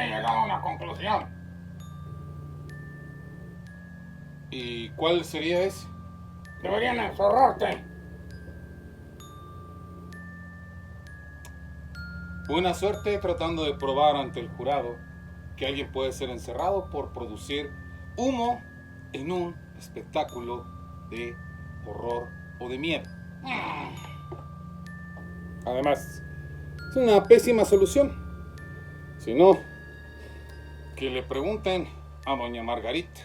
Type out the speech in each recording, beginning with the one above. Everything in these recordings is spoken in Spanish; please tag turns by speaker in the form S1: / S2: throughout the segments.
S1: he llegado a una conclusión.
S2: ¿Y cuál sería ese?
S1: Deberían encerrarte.
S2: Buena suerte tratando de probar ante el jurado que alguien puede ser encerrado por producir humo en un espectáculo de horror o de miedo. Además, es una pésima solución. Si no, que le pregunten a doña Margarita.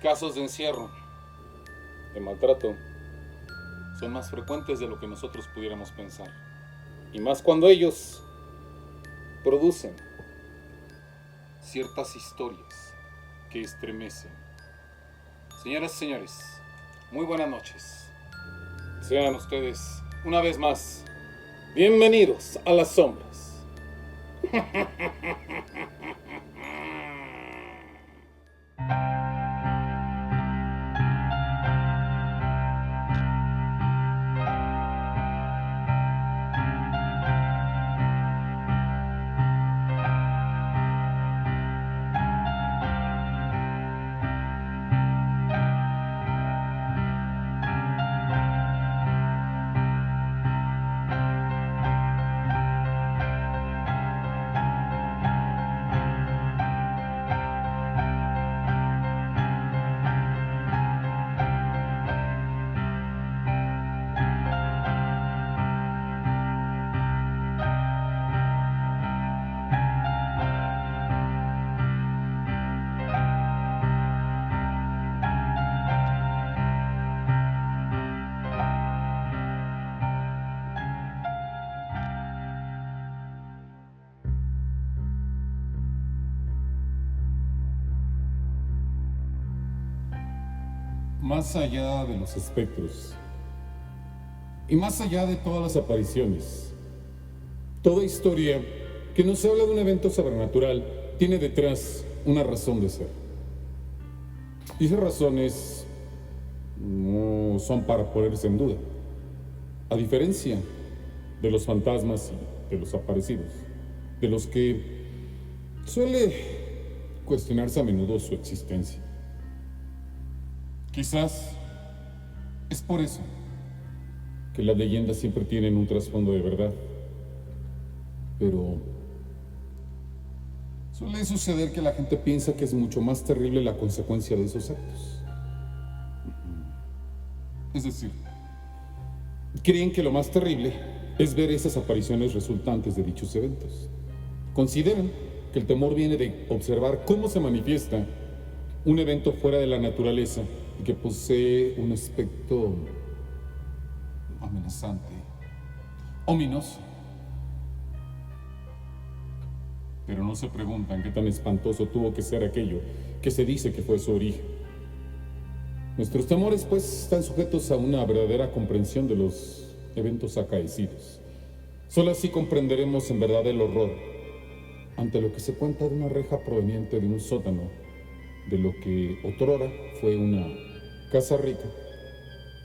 S2: Casos de encierro, de maltrato, son más frecuentes de lo que nosotros pudiéramos pensar. Y más cuando ellos producen ciertas historias que estremecen. Señoras y señores, muy buenas noches. Sean ustedes, una vez más, bienvenidos a las sombras. Más allá de los espectros, y más allá de todas las apariciones, toda historia que nos habla de un evento sobrenatural tiene detrás una razón de ser. Y esas razones no son para ponerse en duda. A diferencia de los fantasmas y de los aparecidos, de los que suele cuestionarse a menudo su existencia. Quizás es por eso que las leyendas siempre tienen un trasfondo de verdad. Pero suele suceder que la gente piensa que es mucho más terrible la consecuencia de esos actos. Es decir, creen que lo más terrible es ver esas apariciones resultantes de dichos eventos. Consideran que el temor viene de observar cómo se manifiesta un evento fuera de la naturaleza y que posee un aspecto amenazante, ominoso. Pero no se preguntan qué tan espantoso tuvo que ser aquello que se dice que fue su origen. Nuestros temores, pues, están sujetos a una verdadera comprensión de los eventos acaecidos. Solo así comprenderemos en verdad el horror ante lo que se cuenta de una reja proveniente de un sótano, de lo que otrora fue una casa rica,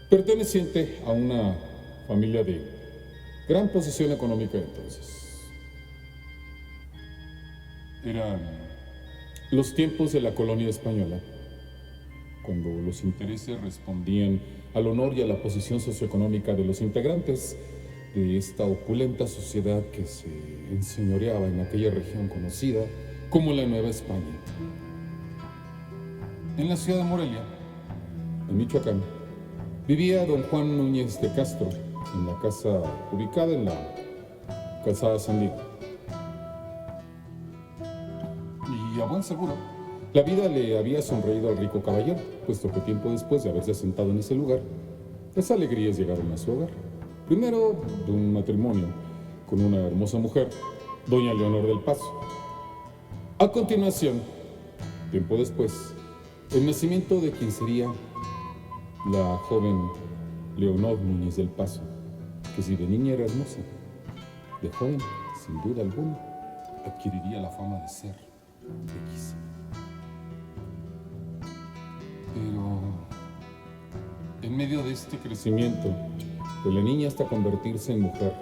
S2: perteneciente a una familia de gran posición económica entonces. Eran los tiempos de la colonia española, cuando los intereses respondían al honor y a la posición socioeconómica de los integrantes de esta opulenta sociedad que se enseñoreaba en aquella región conocida como la Nueva España. En la ciudad de Morelia, en Michoacán, vivía don Juan Núñez de Castro, en la casa ubicada en la calzada San Diego. Y a buen seguro, la vida le había sonreído al rico caballero, puesto que tiempo después de haberse asentado en ese lugar, las alegrías llegaron a su hogar. Primero, de un matrimonio con una hermosa mujer, doña Leonor del Paso. A continuación, tiempo después, el nacimiento de quien sería la joven Leonor Núñez del Paso, que si de niña era hermosa, de joven, sin duda alguna, adquiriría la fama de ser bellísima. Pero en medio de este crecimiento, de la niña hasta convertirse en mujer,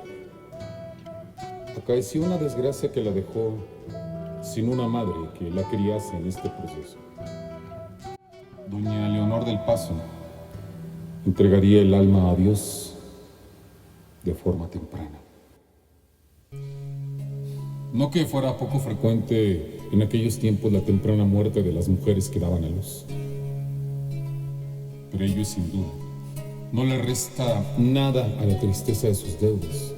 S2: acaeció una desgracia que la dejó sin una madre que la criase en este proceso. Doña Leonor del Paso entregaría el alma a Dios de forma temprana. No que fuera poco frecuente en aquellos tiempos la temprana muerte de las mujeres que daban a luz. Pero ello, sin duda, no le resta nada a la tristeza de sus deudos,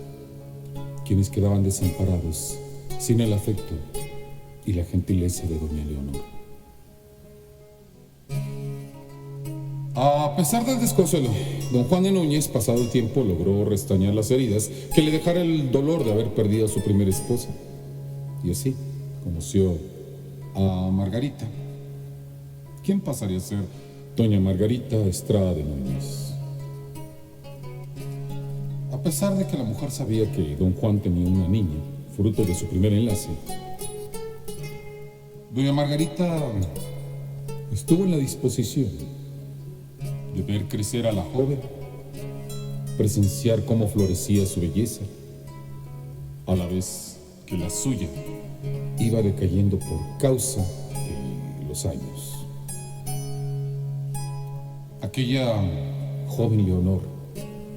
S2: quienes quedaban desamparados, sin el afecto y la gentileza de doña Leonor. A pesar del desconsuelo, don Juan de Núñez, pasado el tiempo, logró restañar las heridas que le dejara el dolor de haber perdido a su primera esposa. Y así conoció a Margarita. ¿Quién pasaría a ser doña Margarita Estrada de Núñez? A pesar de que la mujer sabía que don Juan tenía una niña, fruto de su primer enlace, doña Margarita estuvo en la disposición de ver crecer a la joven, presenciar cómo florecía su belleza, a la vez que la suya iba decayendo por causa de los años. Aquella joven Leonor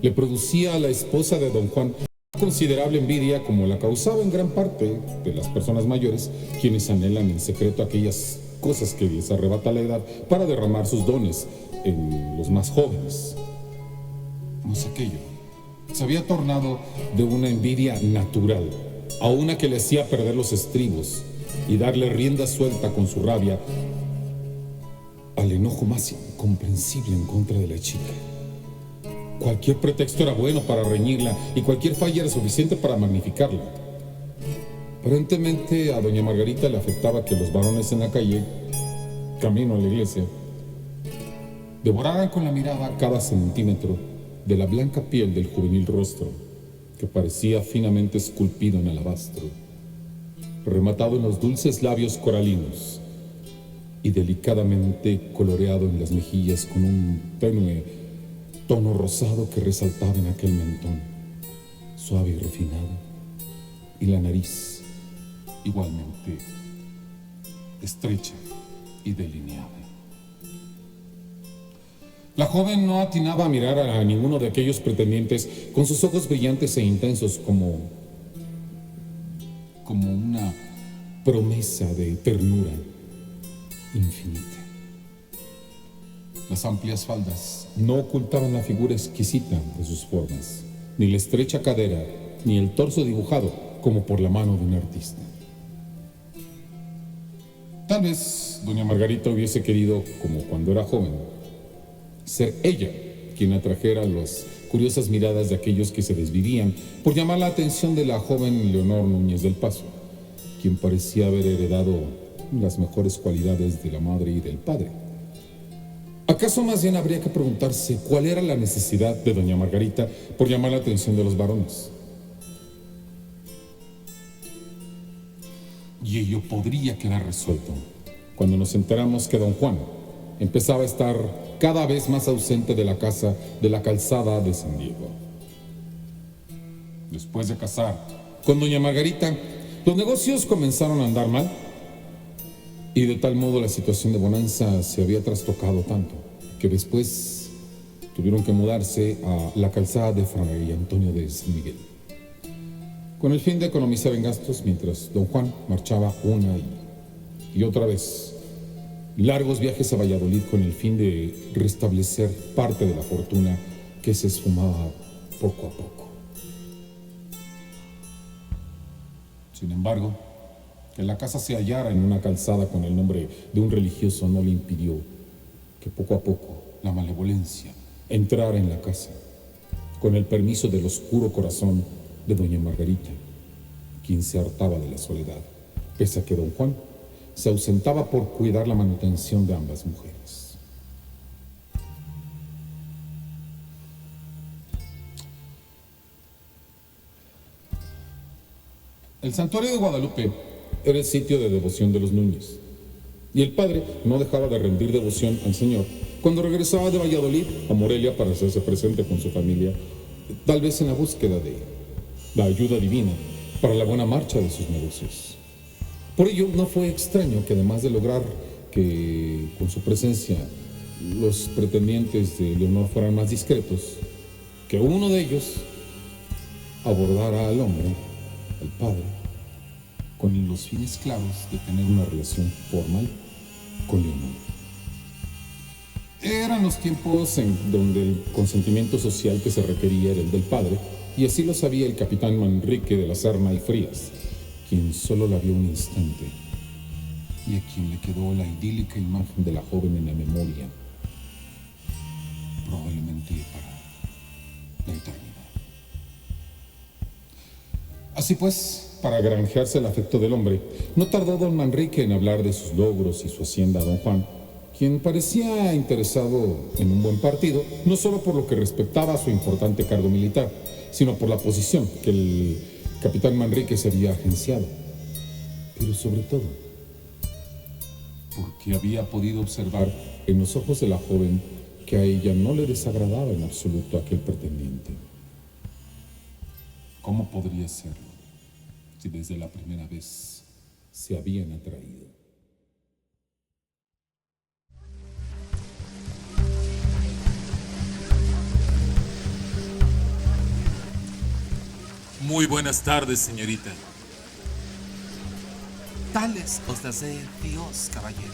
S2: le producía a la esposa de don Juan considerable envidia, como la causaba en gran parte de las personas mayores, quienes anhelan en secreto aquellas cosas que les arrebata la edad para derramar sus dones en los más jóvenes. Mas aquello se había tornado de una envidia natural a una que le hacía perder los estribos y darle rienda suelta con su rabia al enojo más incomprensible en contra de la chica. Cualquier pretexto era bueno para reñirla y cualquier falla era suficiente para magnificarla. Aparentemente a doña Margarita le afectaba que los varones en la calle, camino a la iglesia, devoraran con la mirada cada centímetro de la blanca piel del juvenil rostro, que parecía finamente esculpido en alabastro, rematado en los dulces labios coralinos y delicadamente coloreado en las mejillas con un tenue tono rosado que resaltaba en aquel mentón, suave y refinado, y la nariz igualmente estrecha y delineada. La joven no atinaba a mirar a ninguno de aquellos pretendientes con sus ojos brillantes e intensos como una promesa de ternura infinita. Las amplias faldas no ocultaban la figura exquisita de sus formas, ni la estrecha cadera, ni el torso dibujado como por la mano de un artista. Tal vez doña Margarita hubiese querido, como cuando era joven, ser ella quien atrajera las curiosas miradas de aquellos que se desvivían por llamar la atención de la joven Leonor Núñez del Paso, quien parecía haber heredado las mejores cualidades de la madre y del padre. ¿Acaso más bien habría que preguntarse cuál era la necesidad de doña Margarita por llamar la atención de los varones? Y ello podría quedar resuelto cuando nos enteramos que don Juan empezaba a estar cada vez más ausente de la casa de la calzada de San Diego. Después de casar con doña Margarita, los negocios comenzaron a andar mal, y de tal modo la situación de bonanza se había trastocado tanto que después tuvieron que mudarse a la calzada de Fray Antonio de San Miguel, con el fin de economizar en gastos, mientras don Juan marchaba una y otra vez largos viajes a Valladolid con el fin de restablecer parte de la fortuna que se esfumaba poco a poco. Sin embargo, que la casa se hallara en una calzada con el nombre de un religioso no le impidió que poco a poco la malevolencia entrara en la casa, con el permiso del oscuro corazón de doña Margarita, quien se hartaba de la soledad, pese a que don Juan se ausentaba por cuidar la manutención de ambas mujeres. El santuario de Guadalupe era el sitio de devoción de los Núñez, y el padre no dejaba de rendir devoción al Señor cuando regresaba de Valladolid a Morelia para hacerse presente con su familia, tal vez en la búsqueda de la ayuda divina para la buena marcha de sus negocios. Por ello, no fue extraño que además de lograr que con su presencia los pretendientes de Leonor fueran más discretos, que uno de ellos abordara al hombre, al padre, con los fines claros de tener una relación formal con Leonor. Eran los tiempos en donde el consentimiento social que se requería era el del padre, y así lo sabía el capitán Manrique de la Serna y Frías, quien solo la vio un instante y a quien le quedó la idílica imagen de la joven en la memoria, probablemente para la eternidad. Así pues, para granjearse el afecto del hombre, no tardó don Manrique en hablar de sus logros y su hacienda a don Juan, quien parecía interesado en un buen partido, no solo por lo que respectaba a su importante cargo militar, sino por la posición que el capitán Manrique se había agenciado, pero sobre todo porque había podido observar en los ojos de la joven que a ella no le desagradaba en absoluto aquel pretendiente. ¿Cómo podría serlo si desde la primera vez se habían atraído?
S3: Muy buenas tardes, señorita.
S4: Tales os las dé Dios, caballero.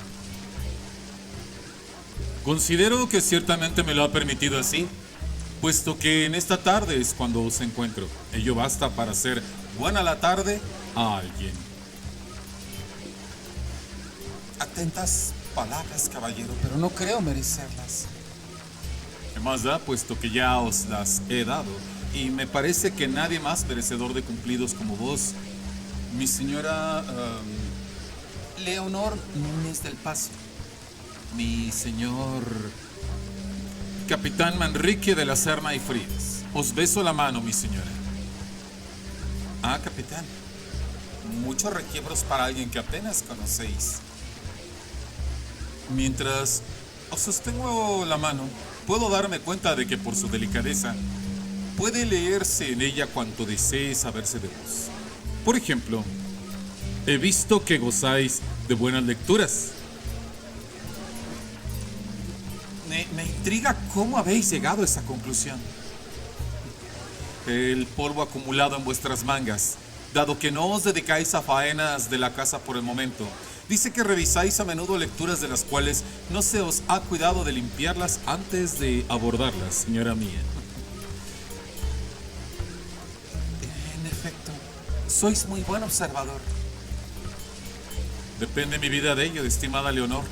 S3: Considero que ciertamente me lo ha permitido así, puesto que en esta tarde es cuando os encuentro. Ello basta para hacer buena la tarde a alguien.
S4: Atentas palabras, caballero, pero no creo merecerlas.
S3: ¿Qué más da, puesto que ya os las he dado? Y me parece que nadie más merecedor de cumplidos como vos, mi señora...
S4: Leonor Núñez del Paso.
S3: mi señor... Capitán Manrique de la Serna y Frías. Os beso la mano, mi señora.
S4: Ah, capitán. Muchos requiebros para alguien que apenas conocéis.
S3: Mientras os sostengo la mano, puedo darme cuenta de que por su delicadeza puede leerse en ella cuanto desee saberse de vos. Por ejemplo, he visto que gozáis de buenas lecturas.
S4: Me intriga cómo habéis llegado a esa conclusión.
S3: El polvo acumulado en vuestras mangas, dado que no os dedicáis a faenas de la casa por el momento, dice que revisáis a menudo lecturas de las cuales no se os ha cuidado de limpiarlas antes de abordarlas, señora mía.
S4: En efecto, sois muy buen observador.
S3: Depende mi vida de ello, estimada Leonor.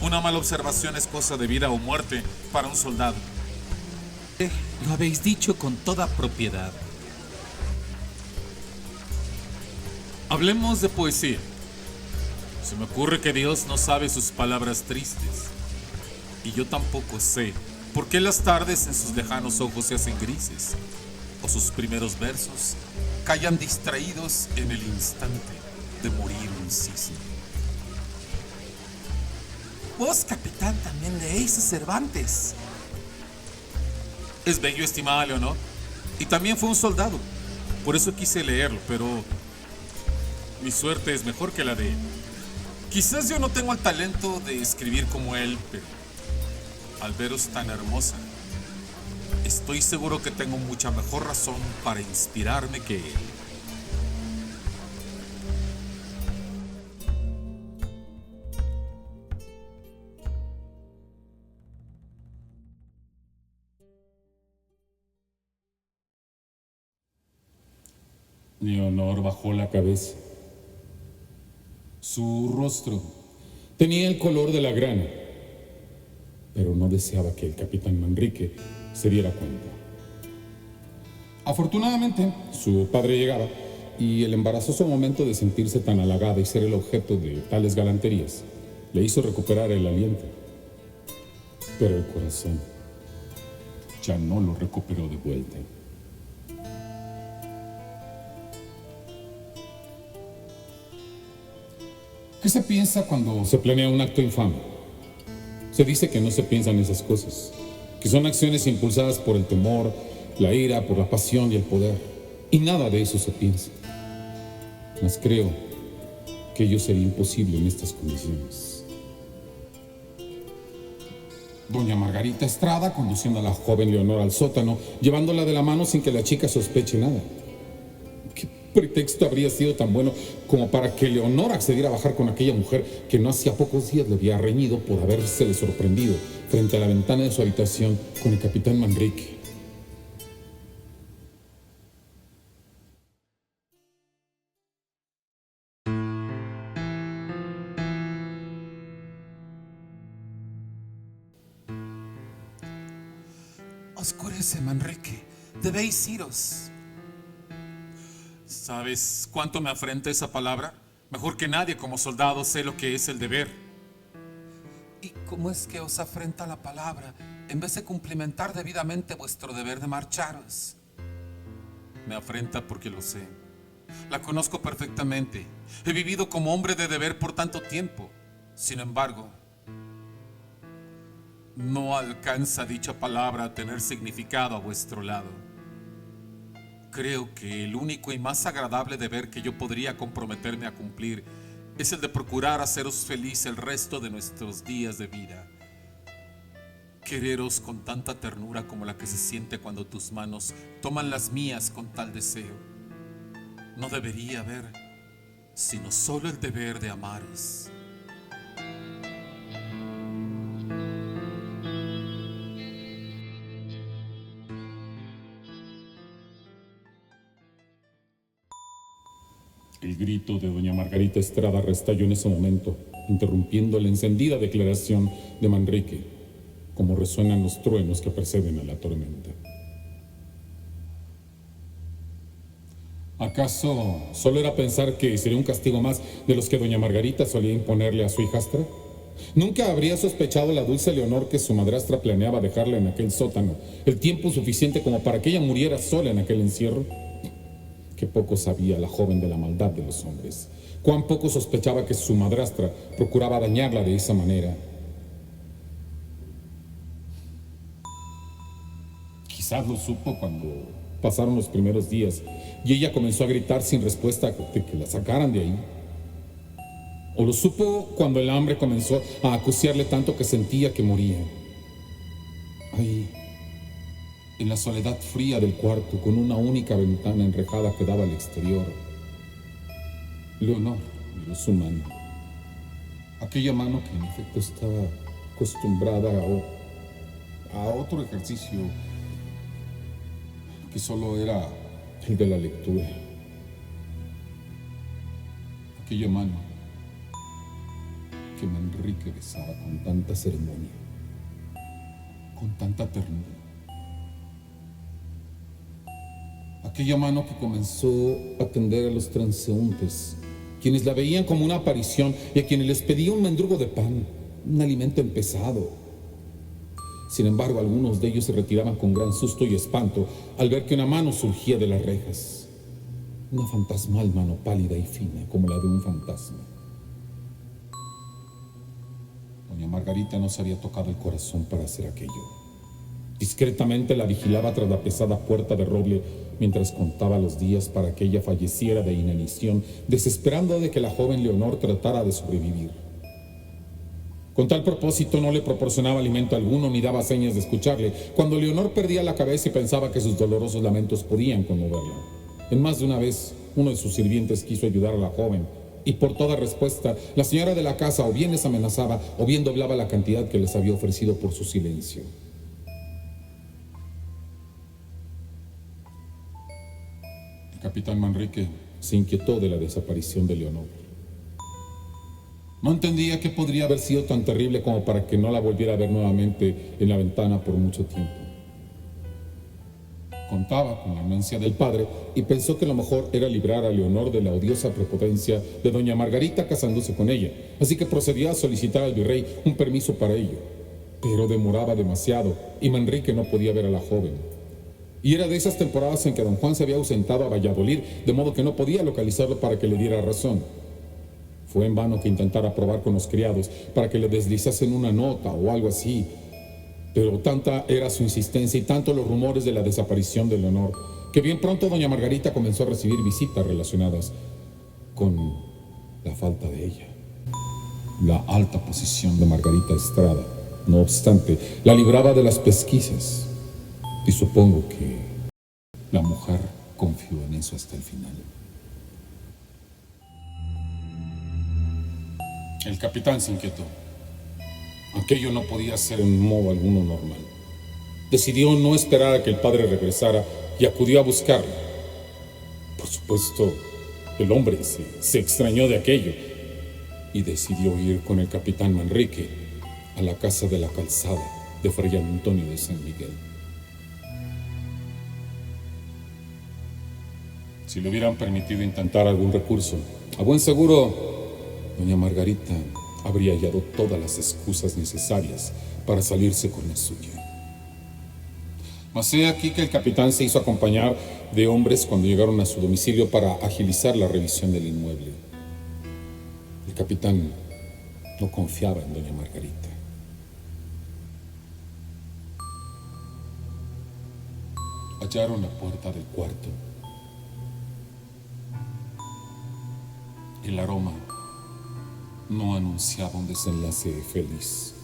S3: Una mala observación es cosa de vida o muerte para un soldado.
S4: Lo habéis dicho con toda propiedad.
S3: Hablemos de poesía. Se me ocurre que Dios no sabe sus palabras tristes. Y yo tampoco sé por qué las tardes en sus lejanos ojos se hacen grises, o sus primeros versos callan distraídos en el instante de morir un cisne.
S4: Vos, capitán, también leéis a Cervantes.
S3: Es bello, estimada Leonor, y también fue un soldado. Por eso quise leerlo, pero mi suerte es mejor que la de él. Quizás yo no tengo el talento de escribir como él, pero al veros tan hermosa, estoy seguro que tengo mucha mejor razón para inspirarme que él.
S2: Leonor bajó la cabeza. Su rostro tenía el color de la grana, pero no deseaba que el capitán Manrique se diera cuenta. Afortunadamente, su padre llegaba y el embarazoso momento de sentirse tan halagada y ser el objeto de tales galanterías le hizo recuperar el aliento. Pero el corazón ya no lo recuperó de vuelta. ¿Qué se piensa cuando se planea un acto infame? Se dice que no se piensan esas cosas, que son acciones impulsadas por el temor, la ira, por la pasión y el poder. Y nada de eso se piensa. mas creo que ello sería imposible en estas condiciones. Doña Margarita Estrada conduciendo a la joven Leonor al sótano, llevándola de la mano sin que la chica sospeche nada. ¿Qué pretexto habría sido tan bueno como para que Leonor accediera a bajar con aquella mujer que no hacía pocos días le había reñido por habérsele sorprendido frente a la ventana de su habitación con el capitán Manrique?
S4: Oscurece, Manrique. Debéis iros.
S3: ¿Sabes cuánto me afrenta esa palabra? Mejor que nadie como soldado sé lo que es el deber.
S4: ¿Y cómo es que os afrenta la palabra en vez de cumplimentar debidamente vuestro deber de marcharos?
S3: Me afrenta porque lo sé. La conozco perfectamente. He vivido como hombre de deber por tanto tiempo. Sin embargo, no alcanza dicha palabra a tener significado a vuestro lado. Creo que el único y más agradable deber que yo podría comprometerme a cumplir es el de procurar haceros feliz el resto de nuestros días de vida. Quereros con tanta ternura como la que se siente cuando tus manos toman las mías con tal deseo. No debería haber sino solo el deber de amaros.
S2: El grito de doña Margarita Estrada restalló en ese momento, interrumpiendo la encendida declaración de Manrique, como resuenan los truenos que preceden a la tormenta. ¿Acaso solo era pensar que sería un castigo más de los que doña Margarita solía imponerle a su hijastra? ¿Nunca habría sospechado la dulce Leonor que su madrastra planeaba dejarla en aquel sótano el tiempo suficiente como para que ella muriera sola en aquel encierro? Qué poco sabía la joven de la maldad de los hombres. Cuán poco sospechaba que su madrastra procuraba dañarla de esa manera. Quizás lo supo cuando pasaron los primeros días y ella comenzó a gritar sin respuesta de que la sacaran de ahí. O lo supo cuando el hambre comenzó a acuciarle tanto que sentía que moría. Ahí, en la soledad fría del cuarto, con una única ventana enrejada que daba al exterior, Leonor miró su mano. Aquella mano que en efecto estaba acostumbrada a otro ejercicio que solo era el de la lectura. Aquella mano que Manrique besaba con tanta ceremonia, con tanta ternura. Aquella mano que comenzó a atender a los transeúntes, quienes la veían como una aparición y a quienes les pedía un mendrugo de pan, un alimento empezado. Sin embargo, algunos de ellos se retiraban con gran susto y espanto al ver que una mano surgía de las rejas. Una fantasmal mano pálida y fina, como la de un fantasma. Doña Margarita no se había tocado el corazón para hacer aquello. Discretamente la vigilaba tras la pesada puerta de roble mientras contaba los días para que ella falleciera de inanición, desesperando de que la joven Leonor tratara de sobrevivir. Con tal propósito no le proporcionaba alimento alguno ni daba señas de escucharle, cuando Leonor perdía la cabeza y pensaba que sus dolorosos lamentos podían conmoverla. En más de una vez, uno de sus sirvientes quiso ayudar a la joven, y por toda respuesta, la señora de la casa o bien les amenazaba o bien doblaba la cantidad que les había ofrecido por su silencio. El capitán Manrique se inquietó de la desaparición de Leonor. No entendía qué podría haber sido tan terrible como para que no la volviera a ver nuevamente en la ventana por mucho tiempo. Contaba con la anuencia del padre y pensó que lo mejor era librar a Leonor de la odiosa prepotencia de doña Margarita casándose con ella, así que procedió a solicitar al virrey un permiso para ello. Pero demoraba demasiado y Manrique no podía ver a la joven. Y era de esas temporadas en que don Juan se había ausentado a Valladolid, de modo que no podía localizarlo para que le diera razón. Fue en vano que intentara probar con los criados para que le deslizasen una nota o algo así, pero tanta era su insistencia y tanto los rumores de la desaparición de Leonor, que bien pronto doña Margarita comenzó a recibir visitas relacionadas. con la falta de ella. La alta posición de Margarita Estrada, no obstante, la libraba de las pesquisas. Y supongo que la mujer confió en eso hasta el final. El capitán se inquietó. Aquello no podía ser en modo alguno normal. Decidió no esperar a que el padre regresara y acudió a buscarla. Por supuesto, el hombre se extrañó de aquello y decidió ir con el capitán Manrique a la casa de la calzada de Fray Antonio de San Miguel. Si le hubieran permitido intentar algún recurso, a buen seguro, doña Margarita habría hallado todas las excusas necesarias para salirse con la suya. Mas he aquí que el capitán se hizo acompañar de hombres cuando llegaron a su domicilio para agilizar la revisión del inmueble. El capitán no confiaba en doña Margarita. Hallaron la puerta del cuarto. El aroma no anunciaba un desenlace feliz.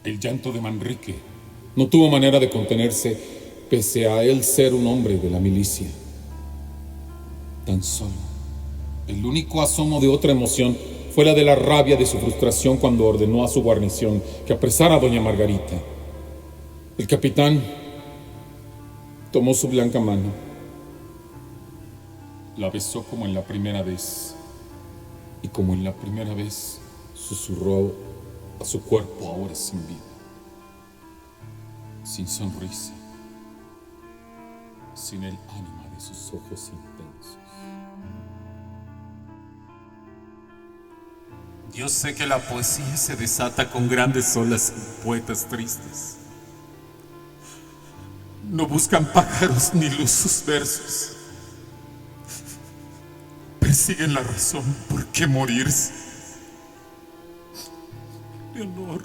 S2: El llanto de Manrique no tuvo manera de contenerse, pese a él ser un hombre de la milicia. Tan solo, el único asomo de otra emoción fue la de la rabia de su frustración cuando ordenó a su guarnición que apresara a doña Margarita. El capitán tomó su blanca mano, la besó como en la primera vez, y como en la primera vez susurró a su cuerpo ahora sin vida, sin sonrisa, sin el ánima de sus ojos intensos.
S3: Yo sé que la poesía se desata con grandes olas en poetas tristes. No buscan pájaros ni luz sus versos. Persiguen la razón. ¿Por qué morirse? Leonor.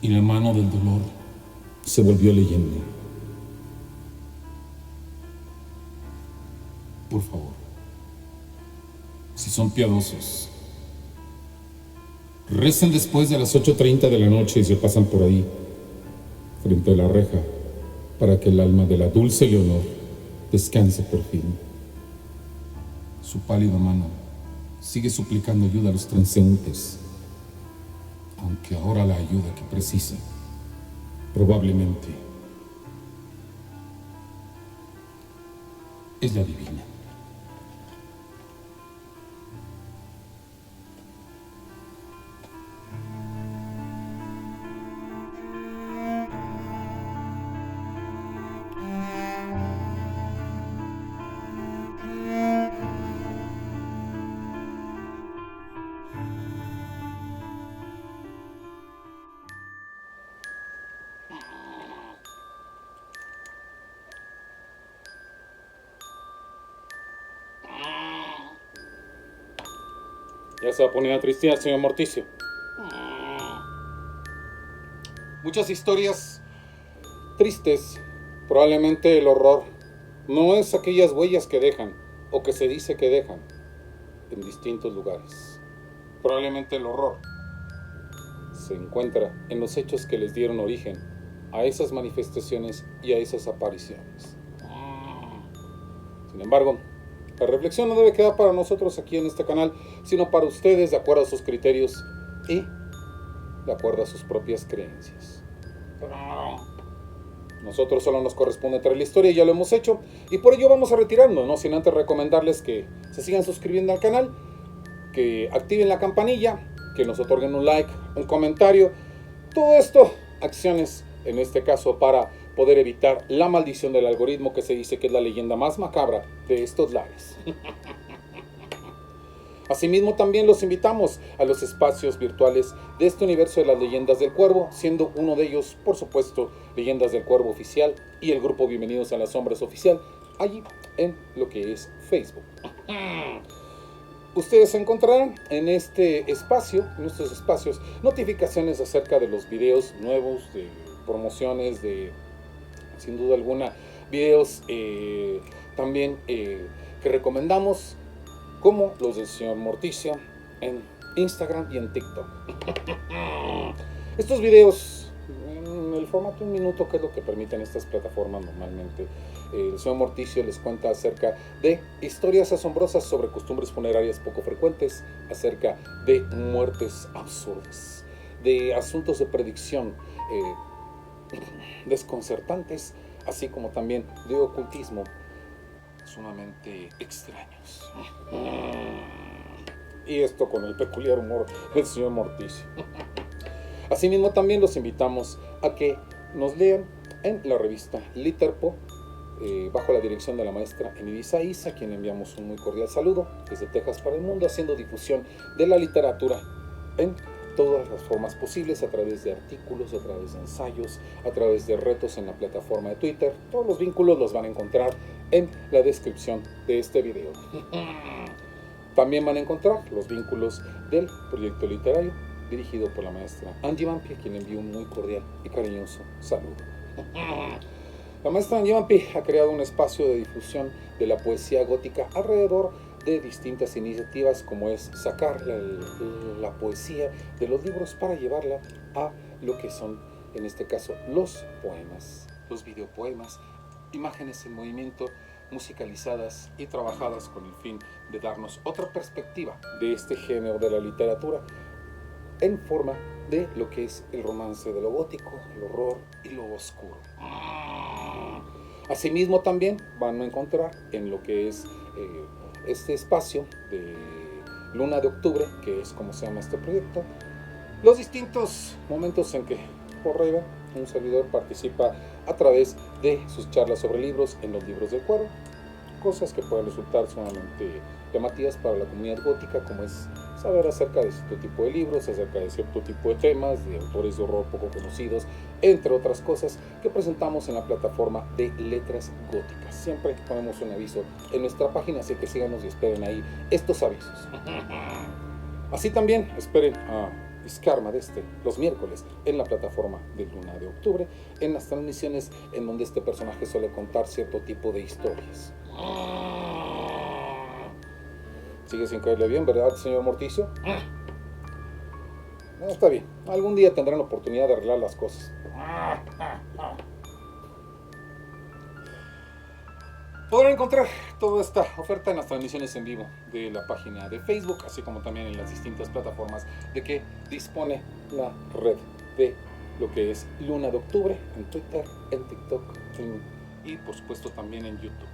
S2: Y la mano del dolor se volvió leyenda. Por favor, si son piadosos, recen después de las 8:30 de la noche y se pasan por ahí, frente a la reja, para que el alma de la dulce Leonor descanse por fin. Su pálida mano sigue suplicando ayuda a los transeúntes, aunque ahora la ayuda que precisa probablemente es la divina. Ya se va a poner a tristear, señor Morticio. Muchas historias tristes. Probablemente el horror no es aquellas huellas que dejan, o que se dice que dejan, en distintos lugares. Probablemente el horror se encuentra en los hechos que les dieron origen a esas manifestaciones y a esas apariciones. Sin embargo, la reflexión no debe quedar para nosotros aquí en este canal, sino para ustedes de acuerdo a sus criterios y de acuerdo a sus propias creencias. Nosotros solo nos corresponde traer la historia y ya lo hemos hecho, y por ello vamos a retirarnos, no sin antes recomendarles que se sigan suscribiendo al canal, que activen la campanilla, que nos otorguen un like, un comentario. Todo esto, acciones en este caso para poder evitar la maldición del algoritmo, que se dice que es la leyenda más macabra de estos lares. Asimismo, también los invitamos a los espacios virtuales de este universo de las leyendas del Cuervo, siendo uno de ellos, por supuesto, Leyendas del Cuervo Oficial y el grupo Bienvenidos a las Sombras Oficial, allí en lo que es Facebook. Ustedes encontrarán en este espacio, en estos espacios, notificaciones acerca de los videos nuevos, de promociones, de, sin duda alguna, videos también que recomendamos, como los del señor Morticio en Instagram y en TikTok. Estos videos en el formato de un minuto, que es lo que permiten estas plataformas normalmente. El señor Morticio les cuenta acerca de historias asombrosas sobre costumbres funerarias poco frecuentes, acerca de muertes absurdas, de asuntos de predicción desconcertantes, así como también de ocultismo sumamente extraños. Y esto con el peculiar humor del señor Morticio. Asimismo, también los invitamos a que nos lean en la revista Literpo, bajo la dirección de la maestra Emily Saiz, a quien enviamos un muy cordial saludo desde Texas para el mundo, haciendo difusión de la literatura en todas las formas posibles, a través de artículos, a través de ensayos, a través de retos en la plataforma de Twitter. Todos los vínculos los van a encontrar en la descripción de este video. También van a encontrar los vínculos del proyecto literario dirigido por la maestra Angie Vampi, a quien envío un muy cordial y cariñoso saludo. La maestra Angie Vampi ha creado un espacio de difusión de la poesía gótica alrededor de distintas iniciativas, como es sacar la poesía de los libros para llevarla a lo que son, en este caso, los poemas, los videopoemas, imágenes en movimiento, musicalizadas y trabajadas con el fin de darnos otra perspectiva de este género de la literatura en forma de lo que es el romance de lo gótico, el horror y lo oscuro. Asimismo, también van a encontrar en lo que es este espacio de Luna de Octubre, que es como se llama este proyecto, los distintos momentos en que por Raven, un servidor, participa a través de sus charlas sobre libros en los libros del cuervo, cosas que pueden resultar sumamente llamativas para la comunidad gótica, como es saber acerca de cierto tipo de libros, acerca de cierto tipo de temas, de autores de horror poco conocidos, entre otras cosas que presentamos en la plataforma de Letras Góticas. Siempre ponemos un aviso en nuestra página, así que síganos y esperen ahí estos avisos. Así también esperen a Skarma los miércoles en la plataforma de Luna de Octubre, en las transmisiones en donde este personaje suele contar cierto tipo de historias. Sigue sin caerle bien, ¿verdad, señor Morticio? Está bien, algún día tendrán la oportunidad de arreglar las cosas. Podrán encontrar toda esta oferta en las transmisiones en vivo de la página de Facebook, así como también en las distintas plataformas de que dispone la red de lo que es Luna de Octubre, en Twitter, en TikTok y por supuesto también en YouTube.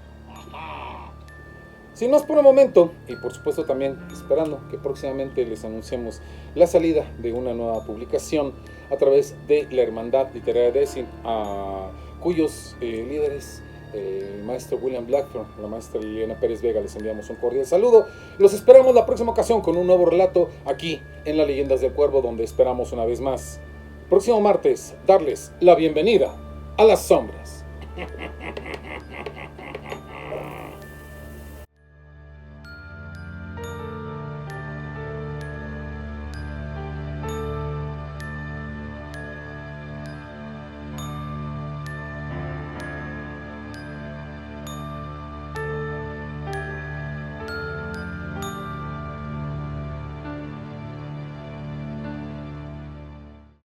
S2: Sin más por el momento, y por supuesto también esperando que próximamente les anunciemos la salida de una nueva publicación a través de la Hermandad Literaria de Essen, a cuyos líderes, el maestro William Blackthorne, la maestra Liliana Pérez Vega, les enviamos un cordial saludo. Los esperamos la próxima ocasión con un nuevo relato aquí en las Leyendas del Cuervo, donde esperamos una vez más, próximo martes, darles la bienvenida a las sombras.